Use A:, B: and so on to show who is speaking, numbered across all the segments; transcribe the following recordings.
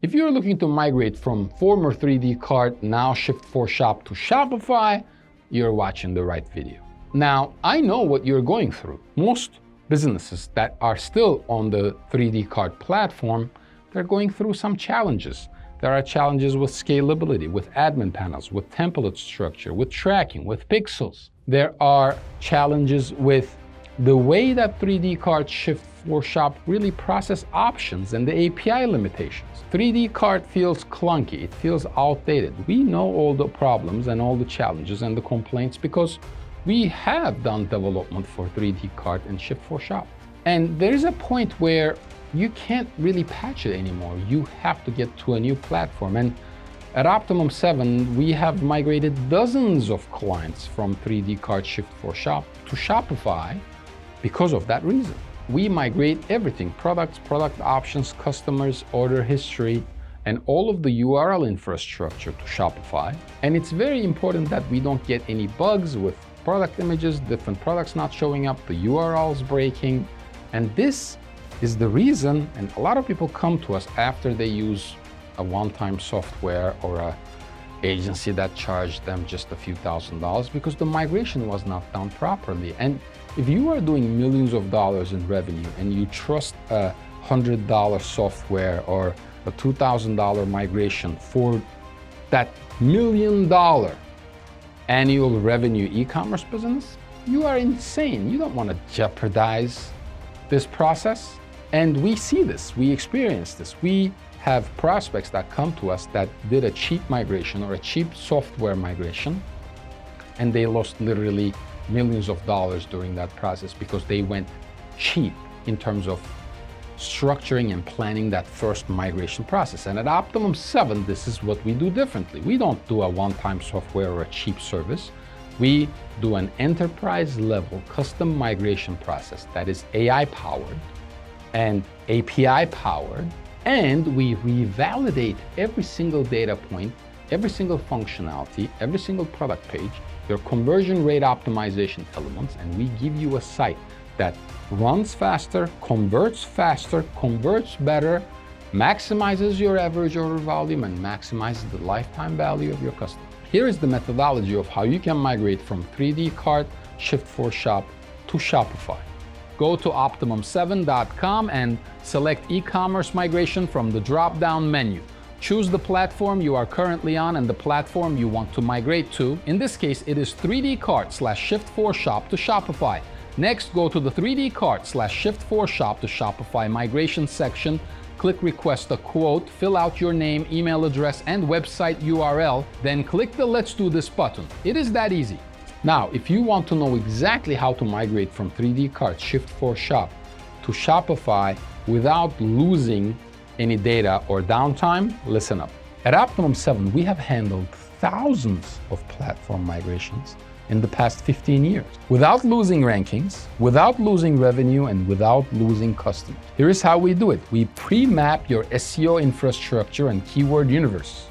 A: If you're looking to migrate from former 3DCart, now Shift4Shop to Shopify, you're watching the right video. Now, I know what you're going through. Most businesses that are still on the 3DCart platform, they're going through some challenges. There are challenges with scalability, with admin panels, with template structure, with tracking, with pixels. There are challenges with the way that 3DCart Shift4Shop really process options and the API limitations. 3DCart feels clunky, it feels outdated. We know all the problems and all the challenges and the complaints because we have done development for 3DCart and Shift4Shop. And there is a point where you can't really patch it anymore. You have to get to a new platform. And at Optimum 7, we have migrated dozens of clients from 3DCart Shift4Shop to Shopify because of that reason. We migrate everything, products, product options, customers, order history, and all of the URL infrastructure to Shopify. And it's very important that we don't get any bugs with product images, different products not showing up, the URLs breaking. And this is the reason, and a lot of people come to us after they use a one-time software or a agency that charged them just a few $1,000s because the migration was not done properly. And if you are doing millions of dollars in revenue and you trust a $100 software or a $2,000 migration for that $1 million annual revenue e-commerce business, you are insane. You don't want to jeopardize this process. And we see this, we experience this. We have prospects that come to us that did a cheap migration or a cheap software migration, and they lost literally millions of dollars during that process because they went cheap in terms of structuring and planning that first migration process. And at Optimum 7, this is what we do differently. We don't do a one-time software or a cheap service. We do an enterprise-level custom migration process that is AI-powered and API-powered, and we revalidate every single data point, every single functionality, every single product page, your conversion rate optimization elements, and we give you a site that runs faster, converts better, maximizes your average order volume, and maximizes the lifetime value of your customer. Here is the methodology of how you can migrate from 3DCart Shift4Shop to Shopify. Go to Optimum7.com and select e-commerce migration from the drop-down menu. Choose the platform you are currently on and the platform you want to migrate to. In this case, it is 3DCart/Shift4Shop to Shopify. Next, go to the 3DCart/Shift4Shop to Shopify migration section. Click Request a Quote, fill out your name, email address, and website URL, then click the Let's Do This button. It is that easy. Now, if you want to know exactly how to migrate from 3DCart Shift4Shop to Shopify without losing any data or downtime, listen up. At Optimum 7, we have handled thousands of platform migrations in the past 15 years without losing rankings, without losing revenue, and without losing customers. Here is how we do it. We pre-map your SEO infrastructure and keyword universe.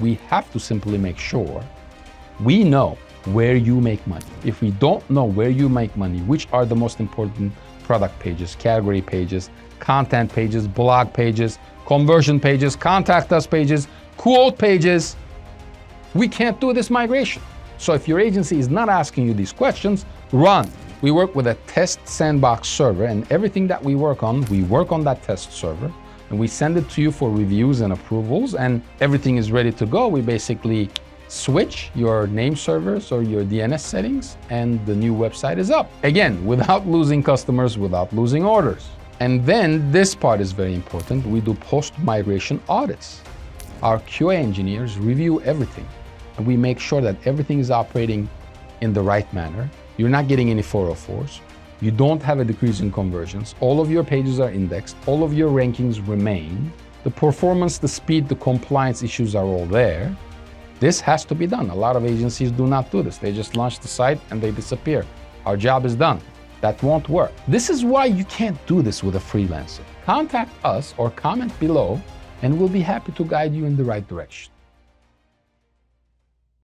A: We have to simply make sure we know where you make money. If we don't know where you make money, which are the most important product pages, category pages, content pages, blog pages, conversion pages, contact us pages, quote pages, we can't do this migration. So if your agency is not asking you these questions, run. We work with a test sandbox server, and everything that we work on that test server, and we send it to you for reviews and approvals, and everything is ready to go. We basically switch your name servers or your DNS settings, and the new website is up. Again, without losing customers, without losing orders. And then this part is very important. We do post-migration audits. Our QA engineers review everything, and we make sure that everything is operating in the right manner. You're not getting any 404s. You don't have a decrease in conversions. All of your pages are indexed. All of your rankings remain. The performance, the speed, the compliance issues are all there. This has to be done. A lot of agencies do not do this. They just launch the site and they disappear. Our job is done. That won't work. This is why you can't do this with a freelancer. Contact us or comment below, and we'll be happy to guide you in the right direction.